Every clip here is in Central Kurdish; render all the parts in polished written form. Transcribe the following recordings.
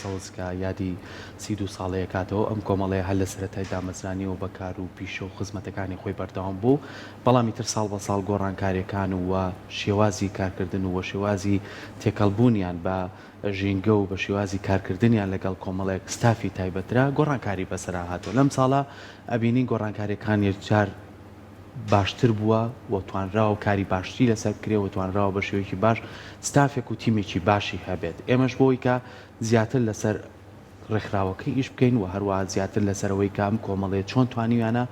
سەوزکە یادی 32 ساڵەیە کاتەوە ئەم کۆمەڵەیە هەر لە سەرەتای دامەزرانی و بەکار و پیشە و خزمەتەکانی خۆی بەردەوام بوو بەڵامی تر ساڵ بە ساڵ گۆڕانکاریەکان و شێوازی کارکردن و شێوازی تێکەڵبوونیان بە ژینگە و بە شێوازی کارکردنیان لەگەڵ کۆمەڵێک ستافی تایبەترا گۆڕانکاری بەسەرا هاتووە لەم ساڵە ئەبینین گۆڕانکاریەکان یەکجار باشتر بووە و توانراوە کاری باشتری لەسەر کرێەوە توانراوە بە شێوەیەکی باش ستافێک و تیمێکی باشی هەبێت ئێمەش بۆی کە زیاتر لەسەر ڕێکخراوەکەی ئیش بکەین و هەروە زیاتر لەسەرەوەی کام کۆمەڵێ چۆن توانیویانە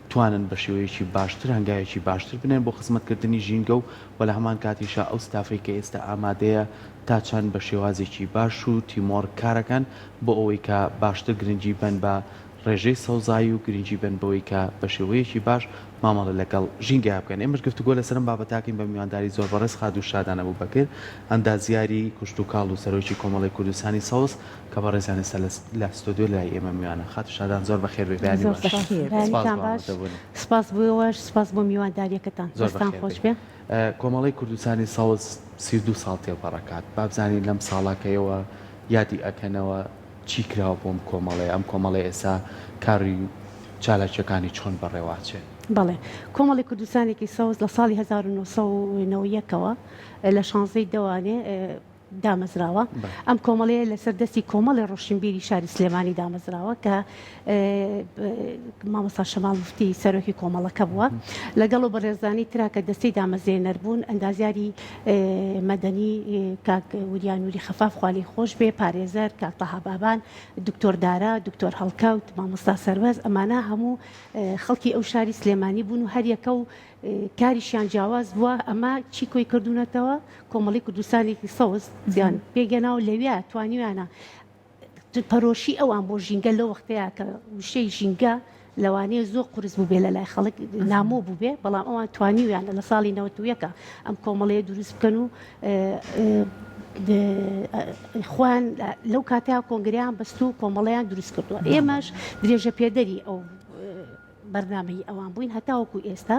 توانن بە شێوەیەکی باشتر هەنگایەکی باشتر بنێن بۆ خزمەتکردنی ژینگە و لە هەمان کاتیشا ئەو ستافەی کە ئێستا ئامادەیە تا چەند بە شێوازێکی باش و تیمۆر کارەکەن بۆ ئەوەی کە باشتر گرنگی بن بە ڕێژەی سەوزایی و گرنگی بن بەوەی کە بە شێوەیەکی باش مامەڵە لەگەڵ ژینگە بکەن ئێمەش گفتوگۆ لەسەرم بابەتاکەین بە میوانداری زۆر بەڕێز خاد و شادانە بوو بەکرد ئەندازیاری کوشت و کاڵ و سەرۆکی کۆمەڵی کوردستانی سەوز کە بە ڕێزیان ئێستا لە ستۆدیۆ لای ئێمە میوانە خات و شادان زۆر بەخێر بێ بیانی باش سپاس بۆەوەش سپاس بۆ میوانداریەکەتان زۆرستان خۆش بێ کۆمەڵی کوردستانی سەوز 32 ساڵ تێپەڕەکات بابزانین لەم ساڵاکەیەوە یادی ئەکەنەوە چی کراوە بۆم کۆمەڵێ ئەم کۆمەڵی ئێستا کاری چالاکیەکانی چۆن بەڕێواچێ بەڵێ کۆمەڵی کوردستانێکی سەوز لە ساڵی 1990ەوە لە 16 دەوانێ دامەزراوە ئەم کۆمەڵەیە لەسەر دەستی کۆمەڵی ڕۆشنبیری شاری سلێمانی دامەزراوە کە مامۆستا شەماڵ موفتی سەرۆکی کۆمەڵەکە بووە لەگەڵ و بەڕێزانی تراکە دەستی دامەزێنەر بوون ئەندازیاری مەدەنی کاک وریان نووری خەفاف خوالی خۆش بێ پارێزەر کاک تەها بابان دکتۆر دارا دکتۆر هەڵکەوت مامۆستا سەربەز ئەمانە هەموو خەڵکی ئەو شاری سلێمانی بوون و هەریەکە و کاریشیان جیاواز بووە ئەمە چی کۆی کردوونەتەوە کۆمەڵی کوردستانێکی سەوز زیان پێگەنا و لەویە توانیویانە پەرۆشی ئەوان بۆ ژینگە لەو وەختەیە کە وشەی ژینگە لەوانەیە زۆر قورس بوو بێ لە لای خەڵک نامۆ بوو بێ بەڵام ئەوان توانیویانە لە ساڵی 91 ئەم کۆمەڵەیە دروست بکەن و خوان لەو کاتەیە کۆنگریان بەست و کۆمەڵەیان دروست کردووە ئێمەش درێژە پێدەری ئەو بەرنامەی ئەوان بووین هەتاوەکو ئێستا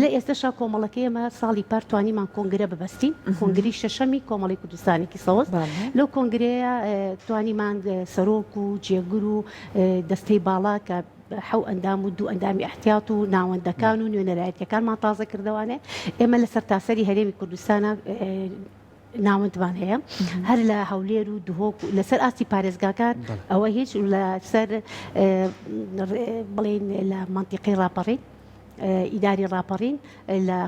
لە ئێستاشا کۆمەڵەکە ئێمە ساڵی پار توانیمان کۆنگرە ببەستین کۆنگری شەشەمی کۆمەڵی کوردستانێکی سەوز لەو کۆنگرەیە توانیمان سەرۆک و جێگر و دەستەی باڵا کە حەو ئەندام و دوو ئەندامی ئەحتیاط و ناوەندەکان و نوێنەرایەتەکانمان تازە کردوانێ ئێمە لە سەرتاسەری هەرێمی کوردستانە ناوەندمان هەیە هەر لە هەولێر و دهۆک لەسەر ئاستی پارێزگاکان ئەوە هیچ لەسەر بڵێن لە منتیقی ڕاپەڕین ئیداری ڕاپەڕین لە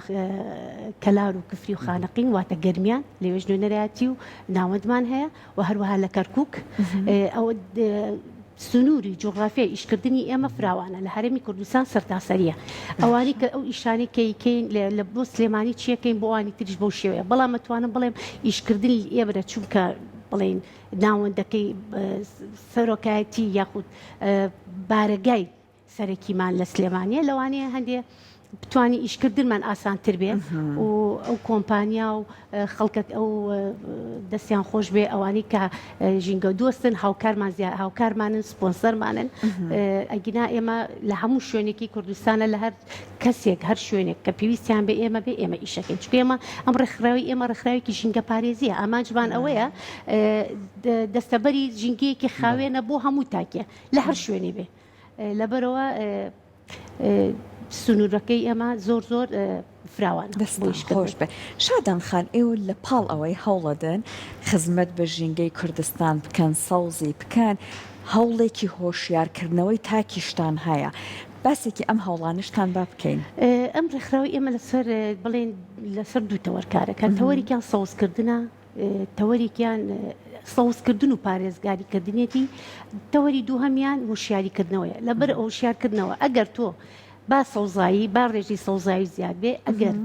کەلار و کفری و خانەقین واتە گەرمیان لەوێژ نوێنەرایەتی و ناوەندمان هەیە و هەروەها لە کەرکووک ئەوە سنووری جغرافیای ئیشکردنی ئێمە فراوانە لە هەرێمی کوردستان سەرتاسەریە ئەوانی کە ئەو ئیشانی کەیکەین لە بۆ سلێمانی چیەکەین بۆ ئەوانی تریش بەو شێوەیە بەڵام مەتوانم بڵێم ئیشکردنی ئێمەرە چونکە بڵێن ناوەندەکەی سەرۆکایەتی یاخود بارەگای سەرەکیمان لە سلێمانیە لەوانەیە هەندێ بتوانی ئیشکردنمان ئاسانتر بێ و ئەو کۆمپانیا و خەڵکە ئەو دەستیان خۆش بێ ئەوانی کە ژینگە دۆستن هاوکارمانن سپۆنسەرمانن ئەگینا ئێمە لە هەموو شوێنێکی کوردستانە لە هەر کەسێک هەر شوێنێک کە پێویستیان بێ ئێمە بێ ئێمە ئیشەکەین چونکە ئێمە ئەم ڕێکخراوی ئێمە ڕێکخراوێکی ژینگە پارێزیە ئامانجمان ئەوەیە دەستەبەری ژینگەیەکی خاوێنە بۆ هەموو تاکێ لە هەر شوێنێ بێ لەبەرەوە سنوورەکەی ئێمە زۆر فراوانە خۆش بێ شادان خان ئێوە لە پاڵ ئەوەی هەوڵەدەن خزمەت بە ژینگەی کوردستان بکەن سەوزی بکەن هەوڵێکی هۆشیارکردنەوەی تاکیشتان هەیە باسێکی ئەم هەوڵانشتان با بکەین ئەم ڕێکخراوی ئێمە لەسەر بڵێن لەسەر دوو تەوەرکارەکان تەوەریکیان سەوزکردنە تەوەریکیان سەوزکردن و پارێزگاریکردنێتی تەوەری دوو هەمیان وشیاریکردنەوەیە لەبەر ئەو وشیارکردنەوە ئەگەر تۆ با سەوزایی با ڕێژی سەوزایی زیاد بێ ئەگەر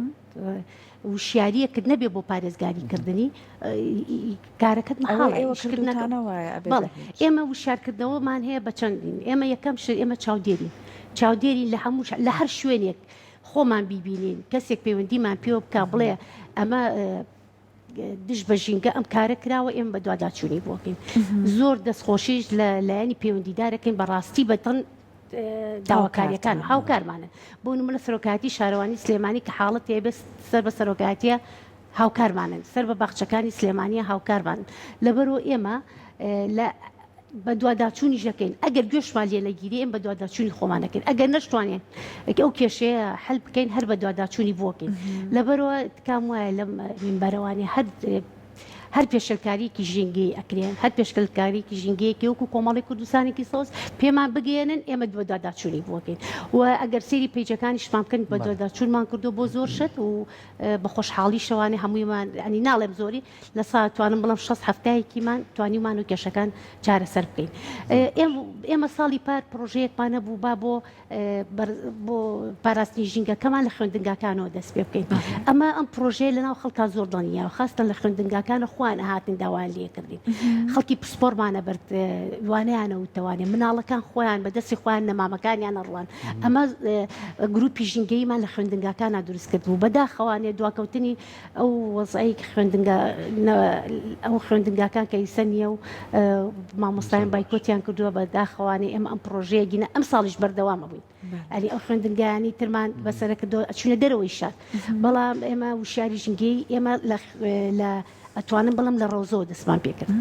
وشیاریەکرد نەبێ بۆ پارێزگاریکردنی کارەکەت مەحاڵە ئێمە وشارکردنەوەمان هەیە بە چەندین ئێمە یەکەم ئێمە چاودێری لە هەر شوێنێک خۆمان بیبینین کەسێک پەیوەندیمان پێوە بکە بڵێ ئەمە دش بە ژینگە ئەم کارە کراوە ئێمە بە دوواداچوونی بۆکەین زۆر دەستخۆشیش لە لایەنی پەیوەندیدارەکەین بەڕاستی بەتەن داواکاریەکان هاوکارمانە بۆ نمونە سەرۆکاتی شارەوانی سلێمانی کە حاڵەت هەیە سەر بە سەرۆکاتیە هاوکارمانن سەر بە باخچەکانی سلێمانیە هاوکارمان لەبەرەوە ئێمە لە بە دوواداچوونی ژەکەین ئەگەر گوێشمان لێ نەگیری ئێمە بە دوواداچوونی خۆمانەکەین ئەگەر نەشتوانێن ئەو کێشەیە حل بکەین هەر بە دوواداچوونی بۆکەین لەبەرەوە تکام وایە لەم منبەرەوانی هەر پێشەلکاریکی ژینگەی ئەکرێن هەر پێشکەلکاریکی ژینگەیەکی وەکو کۆمەڵی کوردستانێکی سەوز پێمان بگەێنن ئێمە بە دوواداچوونی بۆکەین و ئەگەر سێری پیجەکانی شمان بکەن بە دوواداچوونمان کردو بۆ زۆر شت و بە خۆشحاڵی شەوانێ هەموویمان ینی ناڵێم زۆری لە سا توانم بڵم 6 هەفتەیەکیمان توانیمان و کێشەکان چارەسەر بکەین ئێمە ساڵی پار پرۆژەیەکمان نەبوو با بۆ پاراستنی ژینگەکەمان لە خوێندنگاکانەوە دەست پێ بکەین ئەمە ئەم پرۆژەیە لەناو خەڵکا زۆر دڵنیە و خاستن لە خوێندنگاکانە خوان هاتن داوان لێکردین خەڵکی پسپۆرمانە بەرد وانیانە و توانێ مناڵەکان خۆیان بە دەستی خۆیان نەمامەکانیان ڕوان ئەمە گروپی ژینگەیمان لە خوێندنگاکانە دروست کرد و بەداخەوانێ دواکەوتنی ئەو وەزعی ئەو خوێندنگاکان کە ئیسە نیە و مامۆستایان بایکۆتیان کردووە بەداخەوانێ ئێمە ئەم پرۆژەیە گینە ئەم ساڵیش بەردەوامە بووین ئەلی ئەو خوێندنگایانی ترمان بەسەرە کردو ئەچوونە دەرەوەی شار بەڵام ئێمە وشاری ژینگەی ئێمە لە ئەتوانم بڵم لە ڕۆزەوە دەستمان پێکرد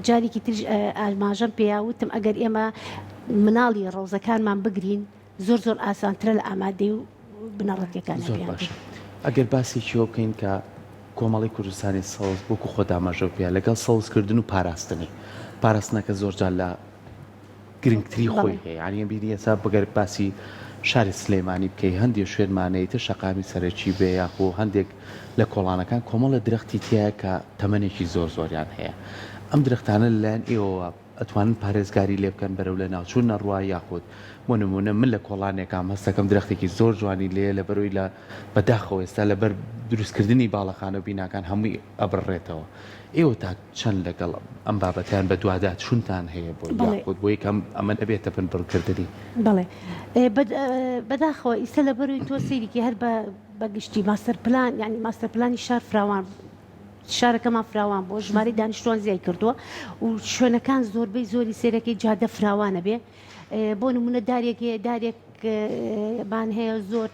جارێکی تر ئاماژەم پێیاوتم ئەگەر ئێمە مناڵی ڕۆزەکانمان بگرین زۆر ئاسانترە لە ئامادەی و بنەڕەتیەکانی زۆر باشە ئەگەر باسێکی ئەو بکەین کە کۆمەڵی کوردستانی سەوز بۆکو خۆدا ئاماژە پێ لەگەڵ سەوزکردن و پاراستنەکە زۆرجار لە گرنگتری خۆی هەیە یعنی بینی ئێستا بەگەر باسی شاری سلێمانی بکەی هەندێک شوێنمانەیەتە شەقامی سەرەکی بێ یاخۆ هەندێک لە کۆڵانەکان کۆمەڵە درەختی تایە کە تەمەنێکی زۆریان هەیە ئەم درەختانە لەلایەن ئێوە ئەتوانن پارێزگاری لێ بکەن بەرەو لە ناوچوون نەڕوای یاخود بۆ نمونە من لە کۆڵانێکام هەستەکەم درەختێکی زۆر جوانی لێ لە بەرۆی لە بەداخەوە ئێستا لەبەر دروستکردنی باڵەخانە و بیناکان هەمووی ئەبڕێتەوە ئێوە تا چەند لەگەڵ ئەم بابەتیان بە دوادات چونتان هەیە بۆ یاخود بۆ یەکەم ئەمە نەبێتە بنبڕکردنی بەڵێ بەداخەوە ئیسە لە بەروی تۆ سەیرێکی هەر بەگشتی ماستەر پلان یعنی ماستەر پلانی شار فراوان شارەکەمان فراوان بۆ ژمارەی دانیشتوان زیای کردووە و شوێنەکان زۆربەی زۆری سێرەکەی جادە فراوانە بێ بۆ نمونە دارێکبان هەیە زۆر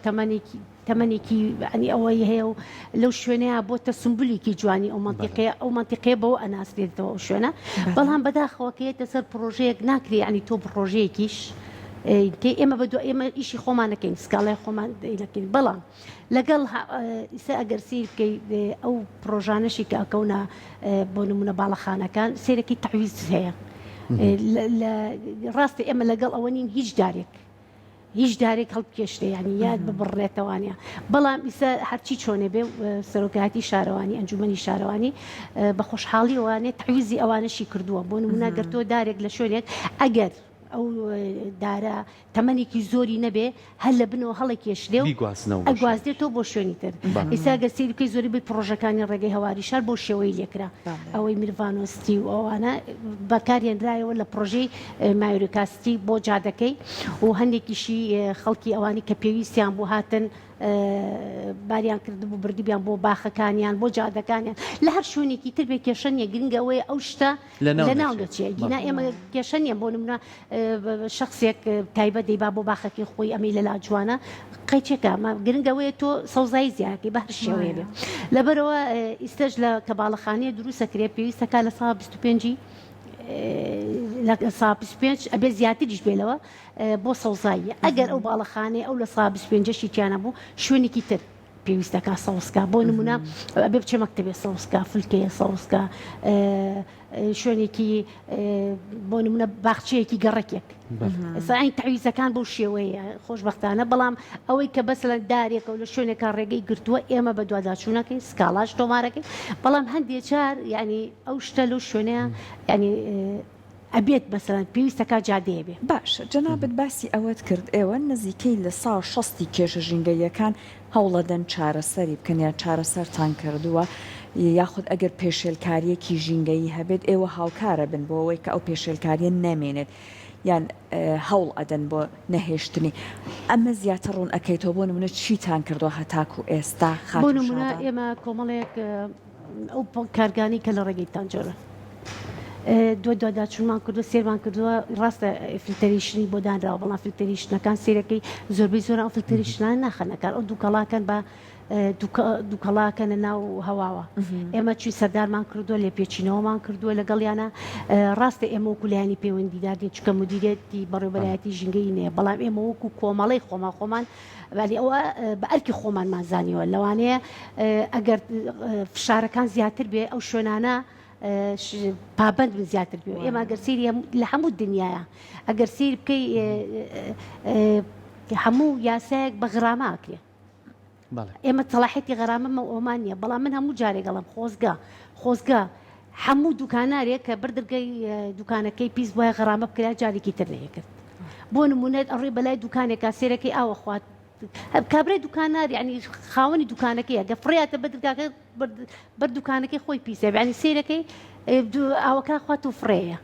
تەمەنێکی ئەنی ئەوەی هەیە و لەو شوێنەیە بۆتە سمبولێکی جوانی ئەو منتیقەیە بەوە ئەناسرێتەوە ئەو شوێنە بەڵام بەداخەوەکەیەتە سەر پرۆژەیەک ناکرێ ئەنی تۆ پرۆژەیەکیش ئێمە بەدو ئێمە ئیشی خۆمانەکەین سکاڵای خۆمان دەکەین بەڵام لەگەڵ ئیسا ئەگەر سیر بکەی ئەو پرۆژانەشی کە ئەکەونە بۆ نمونە باڵەخانەکان سێرەکەی تەعویز هەیە ڕاستی ئێمە لەگەڵ ئەوە نین هیچ دارێک هەڵبکێشتێ ینی یاد ببڕێتەوانە بەڵام ئیسا هەرچی چۆنێ بێ سەرۆکاتی شارەوانی ئەنجومەنی شارەوانی بە خۆشحاڵی ئەوانێت تەعویزی ئەوانەشی کردووە بۆ نمونە گەرتۆ دارێک لە شوێنێک ئەگەر ئەو دارە تەمەنێکی زۆری نەبێ هەر لە بنەوە هەڵێکێشتێ و ئەگوازدێتەوە بۆ شوێنی تر ئێستا گەسیری بکەی زۆری بی پرۆژەکانی ڕێگەی هەواری شار بۆ شێوەی لێکرا ئەوەی میروانۆستی و ئەوانە بەکارهێنرایەوە لە پرۆژەی مایۆریکاستی بۆ جادەکەی و هەندێکیشی خەڵکی ئەوانی کە پێویستیان بۆ هاتن باریان کردبوو بردیبیان بۆ باخەکانیان بۆ جادەکانیان لە هەر شوێنێکی تر بێ کێشەنیە گرنگەوەی ئەو شتە لە ناو دەچێت گینا ئێمە کێشەنیە بۆ نمونە شخصێک تایبەت دەیبا بۆ باخەکەی خۆی ئەمەی لە لاجوانە قەیچێکە گرنگەوەیە تۆ سەوزایی زیاکەی بە هەر شێوەیە بێ لەبەرەوە ئیستەش لە کەباڵەخانەیە دروستەکرێ پێویستەکە لە ساڵ 25 لە سا 25 ئەبێ زیاتریش بێلەوە بۆ سەوزاییە ئەگەر ئەو باڵەخانەیە ئەو لە سا 25 تیانە بوو شوێنێکی تر پێویستەکە سەوزکە بۆ نمونە ئەبێ بچێ مەکتەبێ سەوزکە فلکەیە سەوزکە شوێنێکی بۆ نمونە باخچەیەکی گەڕێکێک ئەین تەعویزەکان بەو شێوەیە خۆشبەختانە بەڵام ئەوەی کە بەس لە دارێکە و لە شوێنێکە ڕێگەی گرتووە ئێمە بە دوواداچوونەکەی سکاڵاش تۆمارەکەی بەڵام هەندێک جار ینی ئەو شتە لەو شوێنەیە ینی ئەبێت بەسەرەن پێویستەکە جادەیە بێ باشە جەنابەت باسی ئەوەت کرد ئێوە نزیکەی لە سا 60 کێشە ژینگەیەکان هەوڵەدەن چارەسەری بکەن یا چارەسەرتان کردووە یاخود ئەگەر پێشێلکاریەکی ژینگەیی هەبێت ئێوە هاوکارە بن بۆ ئەوەی کە ئەو پێشێلکاریە نامێنێت یان هەوڵ ئەدەن بۆ نەهێشتنی ئەمە زیاتر ڕوون ئەەکەیتەوە بۆ نمونە چیتان کردووە هەتاکو ئێستا بۆ نمونە ئێمە کۆمەڵێک ئەو کارگانی کە لە ڕێگەی تانجۆرە دۆداچوونمان کردو سێرمان کردووە ڕاستە فیلتەریشنی بۆ دانراوە بەڵام فیلتەریشنەکان سێرەکەی زۆربەی زۆر ئەو فیلتەریشنان ناخەنەکان ئەو دووکەڵاکەن بە دووکەڵاکەنە ناو هەواوە ئێمە چوی سەردارمان کردووە لێ پێچینەوەمان کردووە لەگەڵیانە ڕاستە ئێمە وەکولایانی پەیوەندیداردین چکە مدیرێتی بەڕێوەبەرایەتی ژینگەی نەیە بەڵام ئێمە وەکو کۆمەڵی خۆمان ولی ئەوە بە ئەرکی خۆمانمان زانیوە لەوانەیە ئەگەر فشارەکان زیاتر بێ ئەو شوێنانە پابند بن زیاتر بێ ئێمە ئەگەر سیری لە هەموو دنیاە ئەگەر سیر بکەی هەموو یاسایەک بە غراماکرێ ئێمە تەڵاحەتی غەرامەمە ئۆمان نیە بەڵام من هەموو جارێک گەڵم خۆزگا هەموو دوکانارێک کە بردرگەی دوکانەکەی پیس وایە غەرامە بکرا جارێکی تر نەیە کرد بۆ نمونێت ئەڕێ بەلای دوکانێکا سێرەکەی ئاوە خوات کابرای دوکانار یعنی خاوەنی دوکانەکەی ئەگە فڕێتە بەدرگاکە بەر دوکانەکەی خۆی پیسە یعنی سێرەکەی ئاوەکە خوات و فڕەیە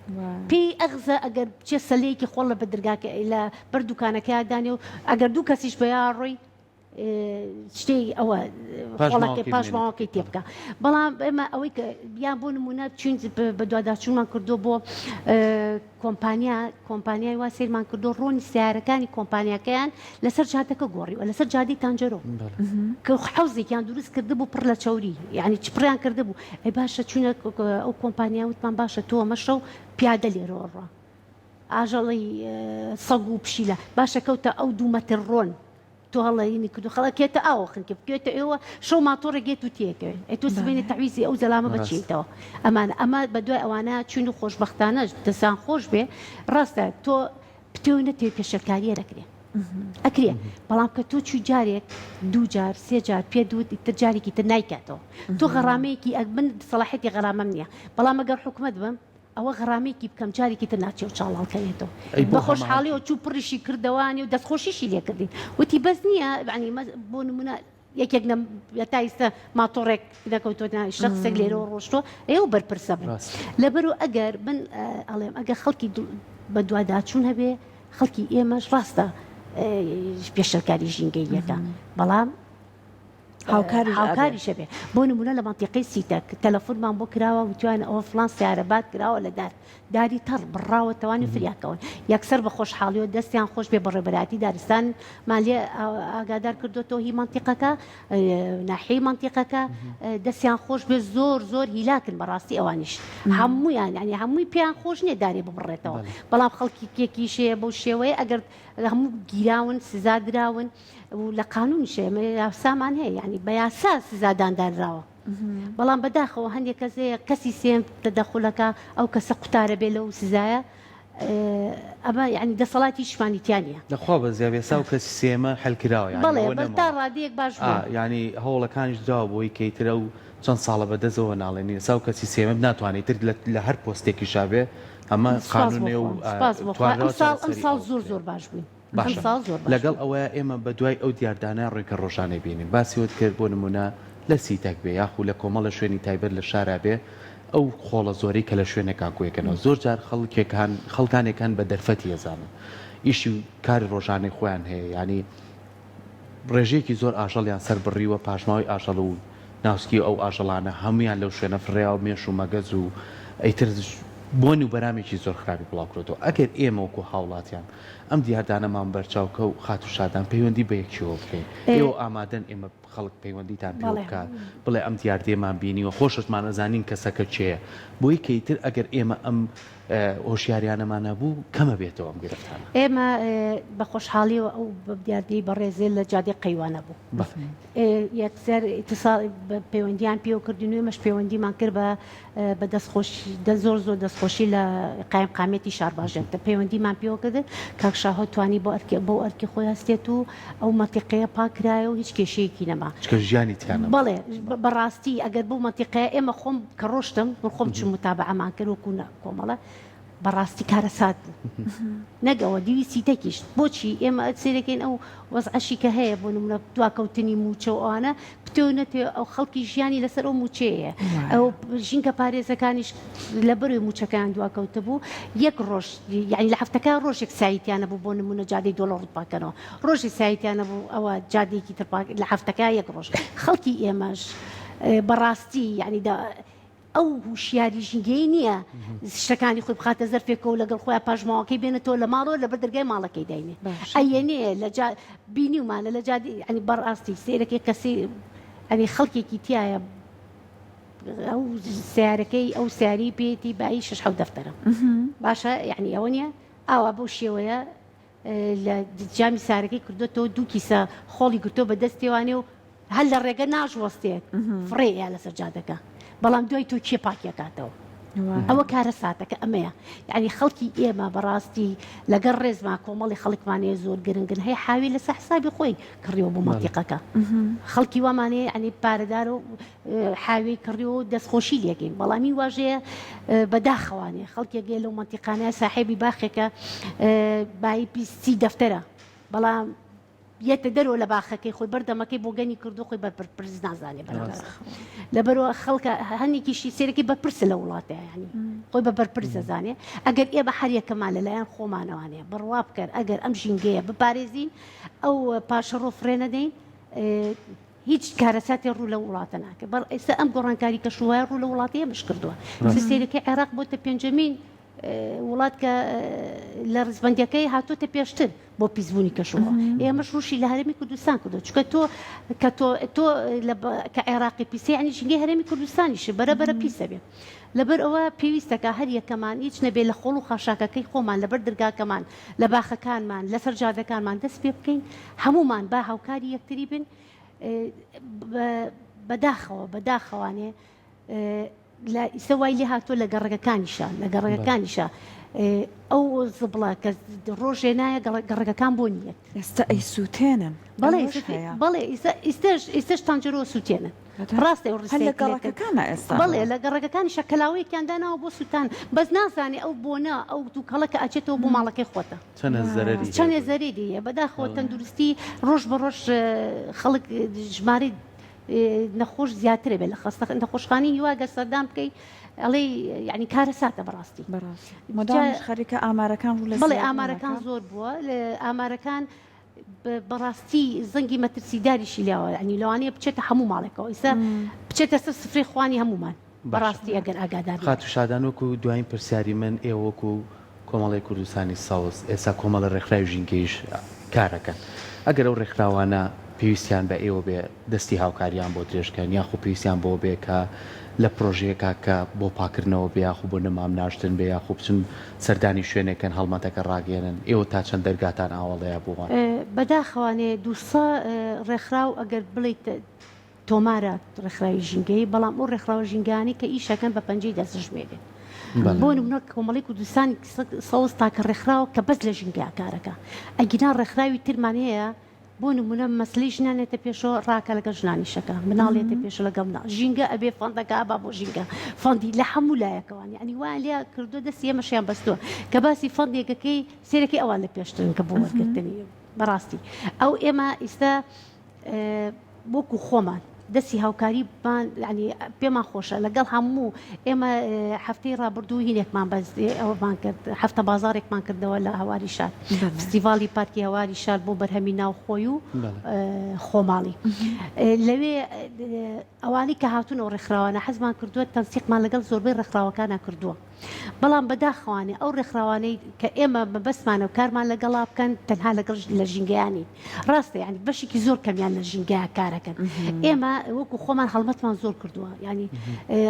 پێی ئەغزە ئەگەر بچێ سەلەیەکی خۆڵ لە بەدرگاکە لە بەر دوکانەکەی دانێ و ئەگەر دوو کەسیش بە ڕۆی شتێ ئەوە پاشماوەکەی تێ بکە بەڵام ئێمە ئەوەی کە بیان بۆ نمونە چین بە دوواداچوونمان کردو بۆ کۆمپانیای وا سێرمان کردو ڕۆنی سیارەکانی کۆمپانیەکەیان لەسەر جادەکە گۆڕی و لەسەر جادی تانجەرۆ کە حەوزێکیان دروست کرده بوو پڕ لە چاوری یعنی چپڕیان کرده بوو ئەی باشە چونە ئەو کۆمپانیا وتمان باشە تۆ مەشە و پیادە لێرەوەڕە ئاژەڵی سەگ و پشیلە باشە کەوتە ئەو 2 مەتر ڕۆن تۆ هەڵەینی کردو خەڵکێتە ئاوە خنکە بکوێتە ئێوە شەو ماتۆڕە گێت و تێکەوێت ئەی تۆ سبێنێت تەویزی ئەو زەلامە بچیتەوە ئەمە بە دوای ئەوانە چون و خۆشبەختانەش دەسان خۆش بێ ڕاستە تۆ پتێونە تێ پێشەکاریە دەکرێت ئەکرێ بەڵام کە تۆ چوی جارێک 2 جار 3 جار پێ دوت تر جارێکی تر نایکاتەوە تۆ غەرامەیەکی من سەلاحەتی غەرامەم نییە بەڵام ئەگەر حکومەت بم ئەوە غەرامێکی بکەم جارێکی تر ناچێ و چاڵاڵکەوێتەوە بە خۆشحاڵیەوە چوو پڕیشی کردەوانی و دەستخۆشیشی لێ کردین وتی بەس نییە عنی بۆ نمونە یەکێک تا ئێستا ماتۆڕێک دەکەوتۆ شخصێک لێرەوە ڕۆشتۆ ئێوە بەرپرسە بن لەبەر و ئەگەر من ئەڵێم ئەگەر خەڵکی بە دوواداچوون هەبێ خەڵکی ئێمەش ڕاستە پێشەکاری ژینگەیەکە بەڵام هاوکاری شەبێ بۆ نمونە لە منتیقەی سیتەک تەلەفۆنمان بۆ کراوە وتوانە ئەوە فلان سیارەبات کراوە لە داری تەڕ بڕاوە تەوانی فریاکەون یەکسەر بە خۆشحاڵیەوە دەستیان خۆش بێ بەڕێبەراتی دارستان مالیە ئاگادار کردوەوە هی منتیقەکە ناحیەی منتیقەکە دەستیان خۆش بێ زۆر هیلاکن بەڕاستی ئەوانیش هەموویان ینی هەمووی پێیان خۆش نییە دارێ ببڕێتەوە بەڵام خەڵکی کێکیشەیە بەو شێوەیە ئەگەر هەموو گیراون سزا دراون و لە قانونی شێمە یاسامان هەیە ینی بە یاسا سزاداندانراوە بەڵام بەداخەوە هەندێک کەسی سێم دەدەخولەکە ئەو کەسە قوتارە بێ لەو سزایە ئەمە ینی دەسەڵاتی شمانیتیانە دەخوا بە زیاوێسا و کەسی سێمە هەلکراوە بەڵێ تا ڕادەیەک باش ینی هەوڵەکانیش داوە بۆی کەیترە و چەند ساڵە بەدەزەوە ناڵێنی سا و کەسی سێمە ناتوانێت تر لە هەر پۆستێکی شابێ ئەمە قانونێ و ساڵ زۆر باش بووین لەگەڵ ئەوە ئێمە بە دوای ئەو دیاردانە ڕێکە ڕۆژانەی بینین باسیوت کرد بۆ نمونە لە سیتەک بێ یاخو لە کۆمەڵە شوێنی تایبەت لە شارە بێ ئەو خۆڵە زۆری کە لە شوێنێکان کوێکەنەوە زۆر جار خەڵکانێکان بە دەرفەتی ێزانن ئیشی کاری ڕۆژانەی خۆیان هەیە ینی ڕێژەیەکی زۆر ئاژەڵیان سەر بڕیوە پاشماوەی ئاژەڵ و ناوسکی ئەو ئاژەڵانە هەمویان لەو شوێنە فڕێیا و مێش و مەگەز و ئەیتر بۆنی و بەرامێکی زۆر خراپی بڵاوکرێتەوە ئەگەر ئێمە وەکو هاوڵاتیان ئەم دیاردانەمان بەرچاوکە و خات و شادان پەیوەندی بە یەکیەوە بکەین ئێوە ئامادەن ئێمە خەڵک پەیوەندیتان پێ بکات بڵێ ئەم دیاردێمان بینیوە خۆشتمان ئەزانین کەسەکە چێە بۆی کەیتر ئەگەر ئێمە ئەم هۆشیاریانەمان نەبوو کەمە بێتەوە ئەم گرفتانە ئێمە بە خۆشحاڵیەوە ئەو دیاردی بەڕێزێ لە جادی قەیوانە بوو یەکسەر پەیوەندیان پێوە کردنوێ مەش پەیوەندیمان کرد بە دەستخۆشی زۆر دەستخۆشی لە قایم قامێتی شارباژێتە پەیوەندیمان پێوە کردن کاکشاهۆ توانی بۆ ئەرکی خۆی هەستێت و ئەو مەتیقەیە پاکرایە و هیچ کێشەیەکی نەما ژیانی تیانە بەڵێ بەڕاستی ئەگەر بۆ مەتیقەیە ئێمە خۆم کە ڕۆشتم من خۆم چ متابعەمان کرد وەکو کۆمەڵە بەڕاستی کارەسات بوو نەگەوە دیویستی تەکیشت بۆچی ئێمە سێرەکەین ئەو وەزعەشی کە هەیە بۆ نمونە دواکەوتنی موچە و ئەوانە پتێونەتێ ئەو خەڵکی ژیانی لەسەر ئەو موچەیە ئەو ژینکە پارێزەکانیش لە بەروی موچەکان دواکەوتە بوو یەک ڕۆژ یعنی لە هەفتەکە ڕۆژێک سایتیانە بوو بۆ نمونە جادەی دۆڵە ڕوتپاکەنەوە ڕۆژی سایتیانە بوو ئەوە جادێکی تر لە هەفتەکە یەک ڕۆژ خەڵکی ئێمەش بەڕاستی یعنی ئەو هوشیاری ژینگەی نییە شتەکانی خۆی بخاتە زەرفێکەوە لەگەڵ خۆیان پاژماوەکەی بێنێتەوە لە ماڵەوە لەبەر دەرگای ماڵەکەی داینێ ئەیەنێ لە بینیومانە لە جادی ینی بەڕاستی سێرەکەی کەسی ئەنی خەڵکێکی تایە ئەو سیارەکەی ئەو سیاری پێێتی بای 6 دەفتەرە باشە یعنی ئەوە نیە ئاوا بەو شێوەیە لە جامی سارەکەی کردوێتەوە دوو کیسە خۆڵی گرتۆ بە دەستێوانێ و هەل لە ڕێگە ناژوەستێت فڕێیا لەسەر جادەکە بەڵام دوای تۆ کێ پاکیەکاتەوە ئەوە کارە ساتەکە ئەمەیە یعنی خەڵکی ئێمە بەڕاستی لەگەڵ ڕێزما کۆمەڵی خەڵکمانەیە زۆر گرنگن هەیە حاوی لەسە حسابی خۆی کڕیەوە بۆ مەنتیقەکە خەڵکی وامانەیە ئەنی پارەدار و حاوی کڕیەوە دەستخۆشی لێگەین بەڵامی واژەیە بەداخەوانێ خەڵکێگەی لەو مەنتیقانەیە ساحێبی باخێکە بای 20 دەفتەرە بەڵام یەتە دەرەوە لە باخەکەی خۆی بەردەمەکەی بۆ گەنی کردو خۆی بەرپرس نازانێ بەرەبەر لەبەرەوە خەڵکە هەنێکیشی سێرەکەی بەرپرسە لە وڵاتەیە ینی خۆی بە بەرپرس دەزانێ ئەگەر ئێمە هەریەکەمان لەلایەن خۆمانەوانێ بڕوا بکەن ئەگەر ئەم ژینگەیە بپارێزین ئەو پاشەڕۆ فرێ نەدەین هیچ کارەساتی ڕوو لە وڵاتە ناکە بەڵ ئێستا ئەم گۆڕانکاری کە شووایە ڕوو لە وڵاتەیە مش کردووە سێرەکەی عێراق بۆتە پێنجەمین وڵات کە لە ڕزبەندەکەی هاتوۆتە پێشتر بۆ پیسبوونی کەشەوە ئێمەش ڕوشی لە هەرێمی کوردستان کردو چکە تۆ کە عێراقی پیسە ینی ژینگەی هەرێمی کوردستانیش بەرەبەرە پیسە بێ لەبەر ئەوە پێویستەکە هەر یەکەمان هیچ نەبێ لە خۆڵ و خاشاکەکەی خۆمان لەبەر دەرگاکەمان لە باخەکانمان لە سەرجادەکانمان دەست پێ بکەین هەمومان با هاوکاری یەکتری بن بەداخەوانێ لە ئیسەوای لێ هاتووە لە گەڕەکەکانیشە ئەو زبڵە کە ڕۆژێ نایە گەڕەکەکان بۆ نیەت ئێستا ئەی سووتێنن بەڵێ ئێستش تانجرەوە سووتێنن ڕاستە گەڕەکەکانە ئێستا بەڵێ لە گەڕەکەکانی شەکەلاوەیەکیان داناوە بۆ سووتان بەس نازانێ ئەو بۆنە ئەو دووکەڵەکە ئەچێتەوە بۆ ماڵەکەی خۆتە چەندێ زەرێریە بەداخەوە تەندروستی ڕۆژ بە ڕۆژ خەڵک ژمارە نەخۆش زیاترە بێت لە خەستە نەخۆشخانی هیواگە سەردان بکەی ئەڵێ ینی کارە ساتە بەڕاستی خەریکە ئامارەکان بڵێ ئامارەکان زۆر بووە لە ئامارەکان بەڕاستی زەنگی مەترسیداریشی لاوە ینی لەوانەیە بچێتە هەموو ماڵێکەوە ئیسا بچێتە سەر سفرەی خوانی هەمومان بەڕاستی ئەگەر ئاگادار خاتو شادان وەکو دوایین پرسیاری من ئێوەکو کۆمەڵی کوردستانی ساوس ئێستا کۆمەڵە ڕێکخراوی ژینگەیش کارەکەن ئەگەر ئەو ڕێکخراوانە پێویستیان بە ئێوە بێ دەستی هاوکاریان بۆ درێژکەن یاخۆ پێویستیان بۆ بێ کە لە پرۆژەیەکە کە بۆ پاکردنەوە بێ یاخۆ بۆ نەمام ناشتن بێ یاخۆ بچن سەردانی شوێنێکن هەڵمەتەکە ڕاگەێنن ئێوە تا چەند دەرگاتان ئاوەڵەیە بووان بەداخەوانێ دووسە ڕێکخراو ئەگەر بڵیت تۆمارە ڕێکخراوی ژینگەی بەڵام ئەو ڕێکخراوە ژینگانی کە ئیشەکەن بە پەنجەی دەستژمێرێن بۆ نمونە کۆمەڵی کوردستانی سەوز تاکە ڕێکخراوە کە بەس لە ژینگە کارەکە ئەگینا ڕێکخراوی ترمان هەیە بۆ نمونە مەسلەی ژنانێتە پێشەوە ڕاکە لەگە ژنانیشەکە مناڵێتە پێش لەگە مناڵ ژینگە ئەبێ فەندەکە با بۆ ژینگە فەندی لە هەموو لایەکەوانی ئەنی وایە لێ کردو دەستی ئێمەشیان بەستووە کە باسی فەندێکەکەی سێرەکەی ئەوان لە پێشترن کە بۆ وەرگرتنی بەڕاستی ئەو ئێمە ئێستا بۆکو خۆمان دەستی هاوکاری ینی پێمان خۆشە لەگەڵ هەموو ئێمە هەفتەی ڕابردوو هینێکمان بەس ئەومان کرد هەفتە بازارێکمان کردەوە لە هەواری شار فستیڤالی پارکی هەواری شار بۆ بەرهەمی ناوخۆی و خۆماڵی لەوێ ئەوانی کە هاتوونەوە ڕێکخراوانە حەزمان کردووە تەنسیقمان لەگەڵ زۆربەی ڕێکخراوەکانە کردووە بەڵام بەداخەوانێ ئەو ڕێکخراوانەی کە ئێمە بەبەسمانە و کارمان لەگەڵا بکەن تەنها لەگەڵ لە ژینگەیانی ڕاستە ینی بەشێکی زۆر کەمیان لە ژینگەیە کارەکەن ئێمە وەکو خۆمان هەڵمەتمان زۆر کردووە ینی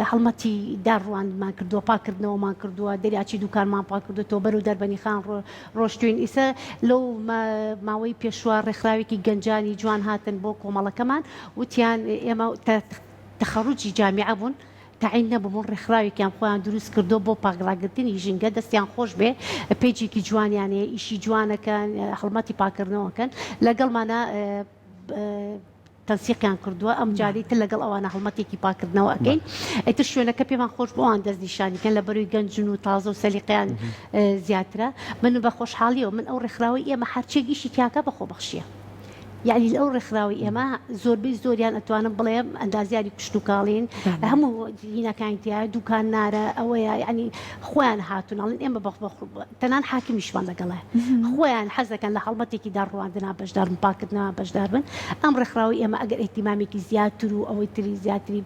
هەڵمەتی داڕوانمان کردووە پاکردنەوەمان کردووە دەریاچی دوکانمان پاک کردوێتەوە بەرەو دەربەنی خان ڕۆشتوین ئیسە لەو ماوەی پێشوە ڕێکخراوێکی گەنجانی جوان هاتن بۆ کۆمەڵەکەمان وتیان ئێمە تەخەڕوجی جامیعە بوون تعین نەبوون ڕێکخراوێکیان خۆیان دروست کردو بۆ پاکڕاگرتنی ژینگە دەستیان خۆش بێ پێیجێکی جوانیانەیە ئیشی جوانەکەن هەڵمەتی پاکردنەوەکەن لەگەڵمانە تەنسیقیان کردووە ئەم جاری تر لەگەڵ ئەوانە هەڵمەتێکی پاکردنەوە ئەەکەین ئەیتر شوێنەکە پێمان خۆش بۆوان دەست نیشانیکەن لە بەروی گەنجن و تازە و سەلیقیان زیاترە من بە خۆشحاڵیەوە من ئەو ڕێکخراوی ئێمە هەرچێکیشی تیاکە بەخۆ بەخشیە یعنی لەو ڕێکخراوی ئێمە زۆربەی زۆریان ئەتوانم بڵێم ئەندازیاری کوشت و کاڵین هەموو هینەکانی تیا دوکان نارە ئەوەیە ینی خۆیان هاتووناڵن ئێمە تەنان حاکمیشمان لەگەڵە خۆیان حەزەکەن لە هەڵمەتێکی داڕوانندنا بەشدار بن پاکردنەوە بەشدار بن ئەم ڕێکخراوی ئێمە ئەگەر ئێتیمامێکی زیاتر و ئەوەی تری زیاتری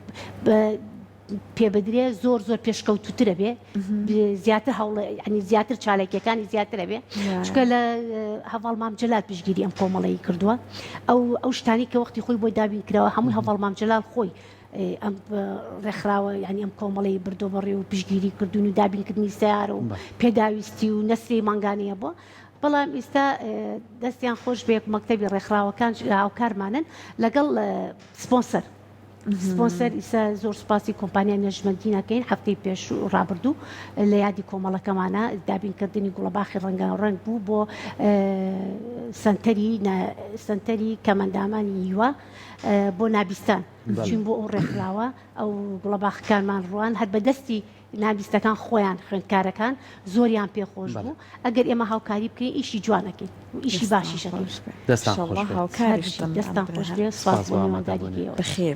پێ بدرێ زۆر زۆر پێشکەوتوترە بێ زیاتر هەوڵ ینی زیاتر چالێکیەکانی زیاترە بێ چکە لە هەواڵ مام جەلال پشگیری ئەم کۆمەڵەیی کردووە ئەو شتانی کە وەختی خۆی بۆی دابین کراوە هەمووی هەواڵ مام جەلال خۆی ئەم ڕێکخراوە ینی ئەم کۆمەڵەی بردۆ بەڕێ و پشگیری کردوون و دابینکردنی سیارە و پێداویستی و نەسری مانگانەیە بۆ بەڵام ئێستا دەستیان خۆش بێ مەکتەبی ڕێکخراوەکان هاوکارمانن لەگەڵ سپۆنسەر سپۆنسەر ئیسا زۆر سپاسی کۆمپانیا نەژمەندینەکەین هەفتەی پێش و ڕابردوو لە یادی کۆمەڵەکەمانە دابینکردنی گوڵەباخی ڕەنگاڕەنگ بوو بۆ سنتەری کەمەندامانی یوە بۆ نابیستان چین بۆ ئەو ڕێکخراوە ئەو گوڵەباخەکانمان ڕوان هەر بەدەستی نابیستەکان خۆیان خوێندکارەکان زۆریان پێخۆش بوو ئەگەر ئێمە هاوکاری بکەین ئیشی جوانەکەین ئیشی باشیشەکەین دەستان خۆش هاوکاریش دەستان خۆش بێ سپاس بۆ میوانداریگەیەوە بخێر